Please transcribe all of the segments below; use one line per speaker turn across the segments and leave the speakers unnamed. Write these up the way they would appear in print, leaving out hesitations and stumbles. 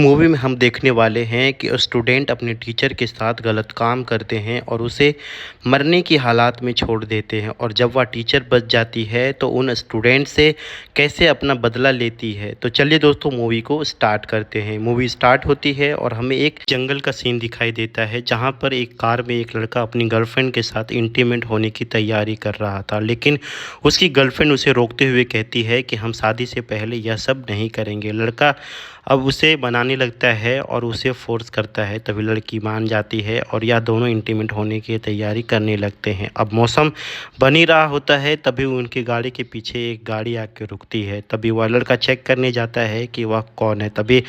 Movie में हम देखने वाले हैं कि स्टूडेंट अपने टीचर के साथ गलत काम करते हैं और उसे मरने की हालात में छोड़ देते हैं, और जब वह टीचर बच जाती है तो उन स्टूडेंट से कैसे अपना बदला लेती है। तो चलिए दोस्तों, मूवी को स्टार्ट करते हैं। मूवी स्टार्ट होती है और हमें एक जंगल का सीन दिखाई देता है, जहाँ पर एक कार में एक लड़का अपनी गर्लफ्रेंड के साथ इंटीमेट होने की तैयारी कर रहा था, लेकिन उसकी गर्लफ्रेंड उसे रोकते हुए कहती है कि हम शादी से पहले यह सब नहीं करेंगे। लड़का अब उसे बनाने लगता है और उसे फ़ोर्स करता है, तभी लड़की मान जाती है और यह दोनों इंटीमेट होने की तैयारी करने लगते हैं। अब मौसम बन ही रहा होता है, तभी उनकी गाड़ी के पीछे एक गाड़ी आके रुकती है। तभी वह लड़का चेक करने जाता है कि वह कौन है। तभी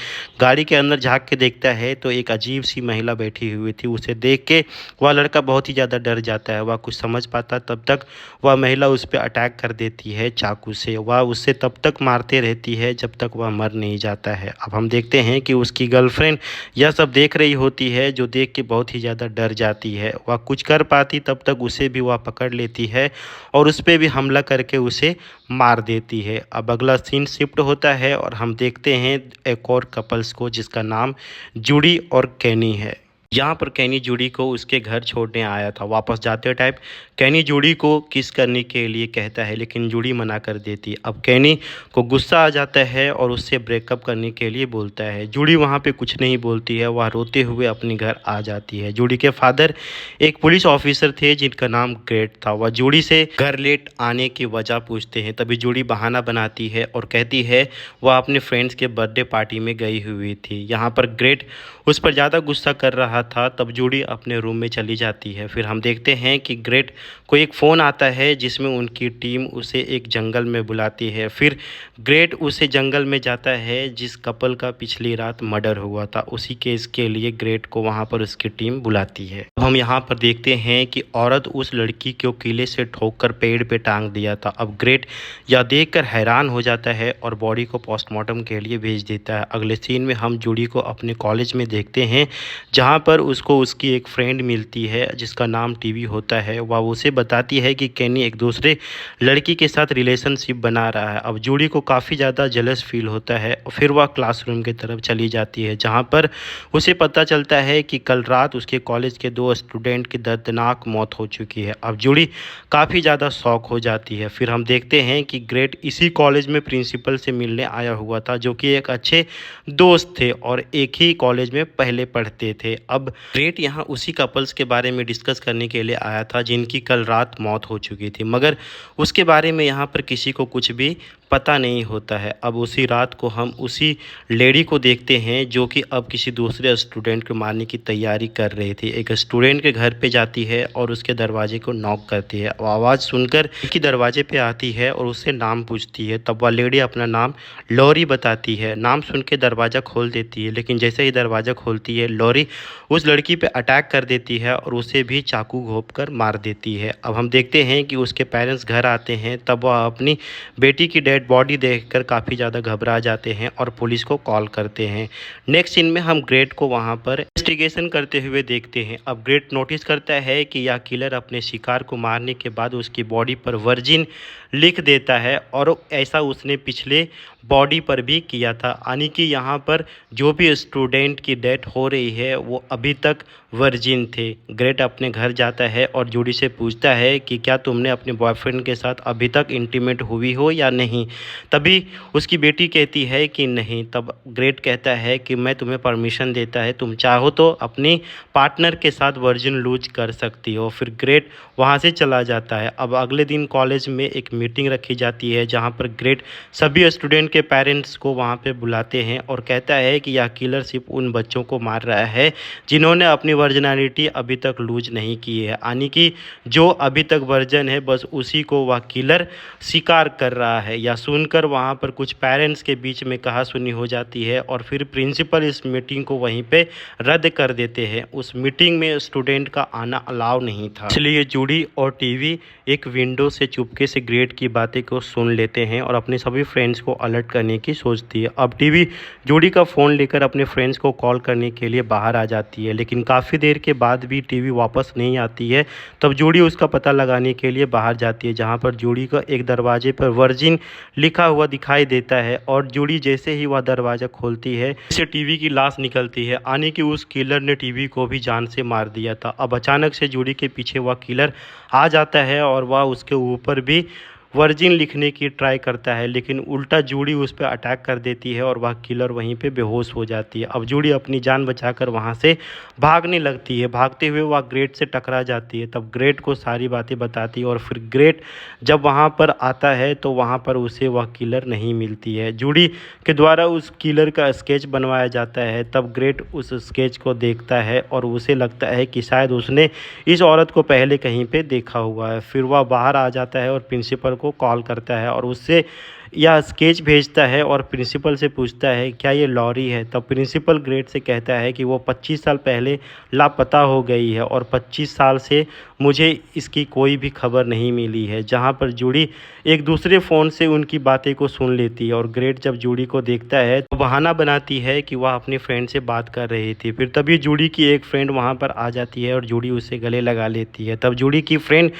गाड़ी के अंदर झांक के देखता है तो एक अजीब सी महिला बैठी हुई थी। उसे देख के वह लड़का बहुत ही ज़्यादा डर जाता है। वह कुछ समझ पाता तब तक वह महिला उस पर अटैक कर देती है चाकू से। वह उसे तब तक मारते रहती है जब तक वह मर नहीं जाता है। अब हम देखते हैं कि उसकी गर्लफ्रेंड यह सब देख रही होती है, जो देख के बहुत ही ज़्यादा डर जाती है। वह कुछ कर पाती तब तक उसे भी वह पकड़ लेती है और उस पर भी हमला करके उसे मार देती है। अब अगला सीन शिफ्ट होता है और हम देखते हैं एक और कपल्स को, जिसका नाम जूडी और कैनी है। यहाँ पर कैनी जूडी को उसके घर छोड़ने आया था। वापस जाते टाइम कैनी जूडी को किस करने के लिए कहता है, लेकिन जूडी मना कर देती। अब कैनी को गुस्सा आ जाता है और उससे ब्रेकअप करने के लिए बोलता है। जूडी वहाँ पे कुछ नहीं बोलती है, वह रोते हुए अपने घर आ जाती है। जूडी के फादर एक पुलिस ऑफिसर थे जिनका नाम ग्रेट था। वह जूडी से घर लेट आने की वजह पूछते हैं। तभी जूडी बहाना बनाती है और कहती है वह अपने फ्रेंड्स के बर्थडे पार्टी में गई हुई थी। यहाँ पर ग्रेट उस पर ज़्यादा गुस्सा कर रहा था, तब जूडी अपने रूम में चली जाती है। फिर हम देखते हैं कि ग्रेट को एक फ़ोन आता है जिसमें उनकी टीम उसे एक जंगल में बुलाती है। फिर ग्रेट उसे जंगल में जाता है जिस कपल का पिछली रात मर्डर हुआ था। उसी केस के लिए ग्रेट को वहाँ पर उसकी टीम बुलाती है। अब हम यहाँ पर देखते हैं कि औरत उस लड़की को किले से ठोककर पेड़ पे टांग दिया था। अब ग्रेट यह देखकर हैरान हो जाता है और बॉडी को पोस्टमार्टम के लिए भेज देता है। अगले सीन में हम जूडी को अपने कॉलेज में देखते हैं, जहाँ पर उसको उसकी एक फ्रेंड मिलती है जिसका नाम टीवी होता है। वह उसे बताती है कि कैनी एक दूसरे लड़की के साथ रिलेशनशिप बना रहा है। अब जूडी को काफ़ी ज़्यादा जेलस फील होता है। फिर वह क्लासरूम की तरफ चली जाती है, जहाँ पर उसे पता चलता है कि कल रात उसके कॉलेज के 2 स्टूडेंट की दर्दनाक मौत हो चुकी है। अब जूडी काफ़ी ज़्यादा शॉक हो जाती है। फिर हम देखते हैं कि ग्रेट इसी कॉलेज में प्रिंसिपल से मिलने आया हुआ था, जो कि एक अच्छे दोस्त थे और एक ही कॉलेज में पहले पढ़ते थे। अब ग्रेट यहाँ उसी कपल्स के बारे में डिस्कस करने के लिए आया था जिनकी कल रात मौत हो चुकी थी, मगर उसके बारे में यहाँ पर किसी को कुछ भी पता नहीं होता है। अब उसी रात को हम उसी लेडी को देखते हैं जो कि अब किसी दूसरे स्टूडेंट को मारने की तैयारी कर रही थी। एक स्टूडेंट के घर पे जाती है और उसके दरवाजे को नॉक करती है। आवाज़ सुनकर उसकी दरवाजे पे आती है और उससे नाम पूछती है। तब वह लेडी अपना नाम लॉरी बताती है। नाम सुन के दरवाज़ा खोल देती है, लेकिन जैसे ही दरवाज़ा खोलती है लॉरी उस लड़की पे अटैक कर देती है और उसे भी चाकू घोंप कर मार देती है। अब हम देखते हैं कि उसके पेरेंट्स घर आते हैं, तब वह अपनी बेटी की डेड बॉडी देखकर काफ़ी ज़्यादा घबरा जाते हैं और पुलिस को कॉल करते हैं। नेक्स्ट सीन में हम ग्रेट को वहाँ पर इन्वेस्टिगेशन करते हुए देखते हैं। अब ग्रेट नोटिस करता है कि यह किलर अपने शिकार को मारने के बाद उसकी बॉडी पर वर्जिन लिख देता है, और ऐसा उसने पिछले बॉडी पर भी किया था। यानी कि यहाँ पर जो भी स्टूडेंट की डेथ हो रही है वो अभी तक वर्जिन थे। ग्रेट अपने घर जाता है और जूडी से पूछता है कि क्या तुमने अपने बॉयफ्रेंड के साथ अभी तक इंटीमेट हुई हो या नहीं। तभी उसकी बेटी कहती है कि नहीं। तब ग्रेट कहता है कि मैं तुम्हें परमिशन देता है, तुम चाहो तो अपनी पार्टनर के साथ वर्जिन लूज कर सकती हो। फिर ग्रेट वहाँ से चला जाता है। अब अगले दिन कॉलेज में एक मीटिंग रखी जाती है, जहाँ पर ग्रेट सभी स्टूडेंट के पेरेंट्स को वहाँ पे बुलाते हैं और कहता है कि यह किलर सिर्फ उन बच्चों को मार रहा है जिन्होंने अपनी वर्जिनलिटी अभी तक लूज नहीं की है। यानी कि जो अभी तक वर्जन है बस उसी को वह किलर शिकार कर रहा है। या सुनकर वहाँ पर कुछ पेरेंट्स के बीच में कहासुनी हो जाती है और फिर प्रिंसिपल इस मीटिंग को वहीं पे रद्द रद्द कर देते हैं। उस मीटिंग में स्टूडेंट का आना अलाउ नहीं था, इसलिए जूडी और टीवी एक विंडो से चुपके से ग्रेट की बातें को सुन लेते हैं और अपने सभी फ्रेंड्स को अलर्ट करने की सोचती है। अब टीवी जूडी का फ़ोन लेकर अपने फ्रेंड्स को कॉल करने के लिए बाहर आ जाती है, लेकिन काफ़ी देर के बाद भी टीवी वापस नहीं आती है। तब जूडी उसका पता लगाने के लिए बाहर जाती है, जहाँ पर जूडी का एक दरवाजे पर वर्जिन लिखा हुआ दिखाई देता है और जूडी जैसे ही वह दरवाज़ा खोलती है, इससे टीवी की लाश निकलती है। आने की उस किलर ने टीवी को भी जान से मार दिया था। अब अचानक से जूडी के पीछे वह किलर आ जाता है और वह उसके ऊपर भी वर्जिन लिखने की ट्राई करता है, लेकिन उल्टा जूडी उस पर अटैक कर देती है और वह किलर वहीं पे बेहोश हो जाती है। अब जूडी अपनी जान बचाकर वहाँ से भागने लगती है। भागते हुए वह ग्रेट से टकरा जाती है। तब ग्रेट को सारी बातें बताती है और फिर ग्रेट जब वहाँ पर आता है तो वहाँ पर उसे वह किलर नहीं मिलती है। जूडी के द्वारा उस किलर का स्केच बनवाया जाता है। तब ग्रेट उस स्केच को देखता है और उसे लगता है कि शायद उसने इस औरत को पहले कहीं पे देखा हुआ है। फिर वह बाहर आ जाता है और प्रिंसिपल को कॉल करता है और उससे यह स्केच भेजता है और प्रिंसिपल से पूछता है क्या ये लॉरी है। तब प्रिंसिपल ग्रेट से कहता है कि वो 25 साल पहले लापता हो गई है और 25 साल से मुझे इसकी कोई भी खबर नहीं मिली है। जहां पर जूडी एक दूसरे फ़ोन से उनकी बातें को सुन लेती है और ग्रेट जब जूडी को देखता है तो बहाना बनाती है कि वह अपने फ्रेंड से बात कर रही थी। फिर तभी जूडी की एक फ्रेंड वहां पर आ जाती है और जूडी उसे गले लगा लेती है। तब जूडी की फ्रेंड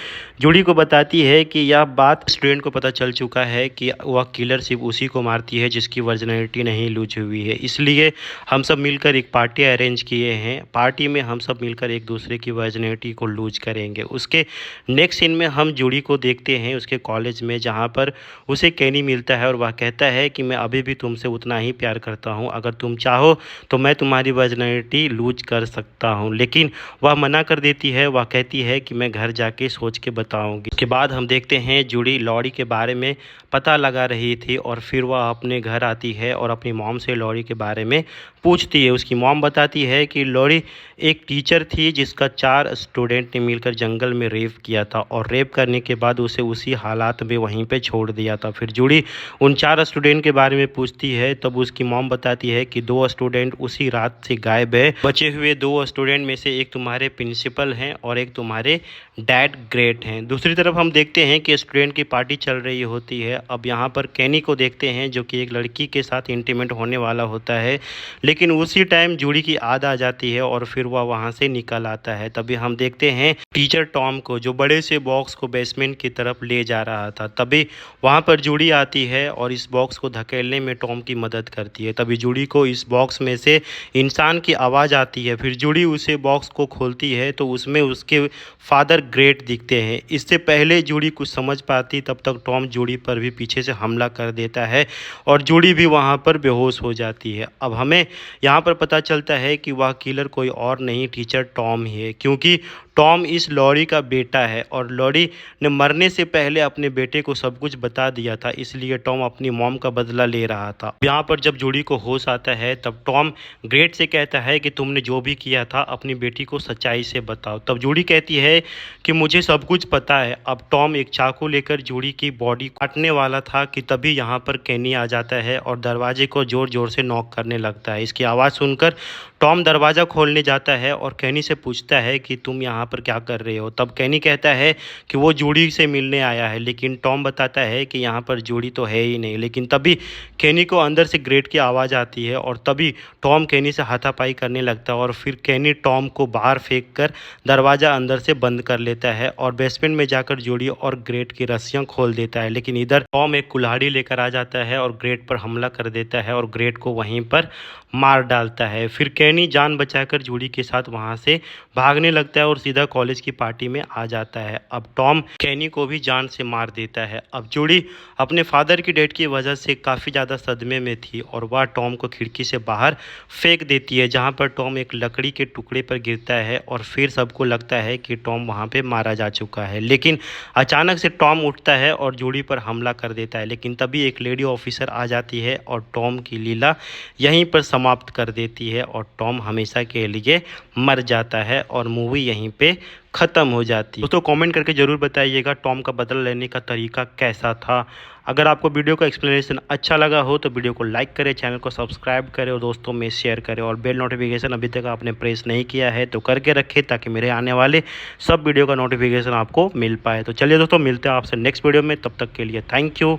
जूडी को बताती है कि यह बात स्टूडेंट को पता चल चुका है कि वह किलर सिर्फ उसी को मारती है जिसकी वर्जिनिटी नहीं लूज हुई है, इसलिए हम सब मिलकर एक पार्टी अरेंज किए हैं। पार्टी में हम सब मिलकर एक दूसरे की वर्जिनिटी को लूज करेंगे। उसके नेक्स्ट सीन में हम जूडी को देखते हैं उसके कॉलेज में, जहाँ पर उसे कैनी मिलता है और वह कहता है कि मैं अभी भी तुमसे उतना ही प्यार करता हूँ, अगर तुम चाहो तो मैं तुम्हारी वर्जिनिटी लूज कर सकता हूँ। लेकिन वह मना कर देती है। वह कहती है कि मैं घर जाके सोच के बताऊँगी। उसके बाद हम देखते हैं जूडी लॉरी के बारे में पता लगा रही थी और फिर वह अपने घर आती है और अपनी मॉम से लॉरी के बारे में पूछती है। उसकी मॉम बताती है कि लॉरी एक टीचर थी जिसका 4 स्टूडेंट ने मिलकर जंगल में रेप किया था और रेप करने के बाद उसे उसी हालात में वहीं पे छोड़ दिया था। फिर जूडी उन 4 स्टूडेंट के बारे में पूछती है। तब उसकी मॉम बताती है कि 2 स्टूडेंट उसी रात से गायब है। बचे हुए 2 स्टूडेंट में से एक तुम्हारे प्रिंसिपल हैं और एक तुम्हारे डैड ग्रेट हैं। दूसरी तरफ हम देखते हैं कि स्टूडेंट की पार्टी चल रही होती है। अब यहाँ पर कैनी को देखते हैं जो कि एक लड़की के साथ इंटीमेट होने वाला होता है, लेकिन उसी टाइम जूडी की याद आ जाती है और फिर वह वहाँ से निकल आता है। तभी हम देखते हैं टीचर टॉम को जो बड़े से बॉक्स को बेसमेंट की तरफ ले जा रहा था। तभी वहाँ पर जूडी आती है और इस बॉक्स को धकेलने में टॉम की मदद करती है। तभी जूडी को इस बॉक्स में से इंसान की आवाज़ आती है। फिर जूडी उसे बॉक्स को खोलती है तो उसमें उसके फादर ग्रेट दिखते हैं। इससे पहले जूडी कुछ समझ पाती तब तक टॉम जूडी पर भी पीछे से हमला कर देता है और जूडी भी वहाँ पर बेहोश हो जाती है। अब हमें यहाँ पर पता चलता है कि वह किलर कोई और नहीं टीचर टॉम ही है, क्योंकि टॉम इस लॉरी का बेटा है और लॉरी ने मरने से पहले अपने बेटे को सब कुछ बता दिया था, इसलिए टॉम अपनी मॉम का बदला ले रहा था। यहाँ पर जब जूडी को होश आता है तब टॉम ग्रेट से कहता है कि तुमने जो भी किया था अपनी बेटी को सच्चाई से बताओ। तब जूडी कहती है कि मुझे सब कुछ पता है। अब टॉम एक चाकू लेकर जूडी की बॉडी काटने वाला था कि तभी यहाँ पर कैनी आ जाता है और दरवाजे को जोर जोर से नॉक करने लगता है। इसकी आवाज़ सुनकर टॉम दरवाज़ा खोलने जाता है और कैनी से पूछता है कि तुम यहाँ पर क्या कर रहे हो। तब कैनी कहता है कि वो जूडी से मिलने आया है, लेकिन टॉम बताता है कि यहाँ पर जूडी तो है ही नहीं। लेकिन तभी कैनी को अंदर से ग्रेट की आवाज़ आती है और तभी टॉम कैनी से हाथापाई करने लगता है और फिर कैनी टॉम को बाहर फेंक कर दरवाज़ा अंदर से बंद कर लेता है और बेसमेंट में जाकर जूडी और ग्रेट की रस्सियाँ खोल देता है। लेकिन इधर टॉम एक कुल्हाड़ी लेकर आ जाता है और ग्रेट पर हमला कर देता है और ग्रेट को वहीं पर मार डालता है। फिर कैनी जान बचाकर जूडी के साथ वहां से भागने लगता है और सीधा कॉलेज की पार्टी में आ जाता है। अब टॉम कैनी को भी जान से मार देता है। अब जूडी अपने फादर की डेथ की वजह से काफ़ी ज़्यादा सदमे में थी और वह टॉम को खिड़की से बाहर फेंक देती है, जहां पर टॉम एक लकड़ी के टुकड़े पर गिरता है और फिर सबको लगता है कि टॉम वहां पे मारा जा चुका है। लेकिन अचानक से टॉम उठता है और जूडी पर हमला कर देता है, लेकिन तभी एक लेडी ऑफिसर आ जाती है और टॉम की लीला यहीं पर समाप्त समाप्त कर देती है और टॉम हमेशा के लिए मर जाता है और मूवी यहीं पे ख़त्म हो जाती है। दोस्तों कमेंट करके ज़रूर बताइएगा टॉम का बदला लेने का तरीका कैसा था। अगर आपको वीडियो का एक्सप्लेनेशन अच्छा लगा हो तो वीडियो को लाइक करें, चैनल को सब्सक्राइब करें और दोस्तों में शेयर करें और बेल नोटिफिकेशन अभी तक आपने प्रेस नहीं किया है तो करके रखें ताकि मेरे आने वाले सब वीडियो का नोटिफिकेशन आपको मिल पाए। तो चलिए दोस्तों मिलते हैं आपसे नेक्स्ट वीडियो में, तब तक के लिए thank you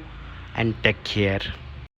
and take care.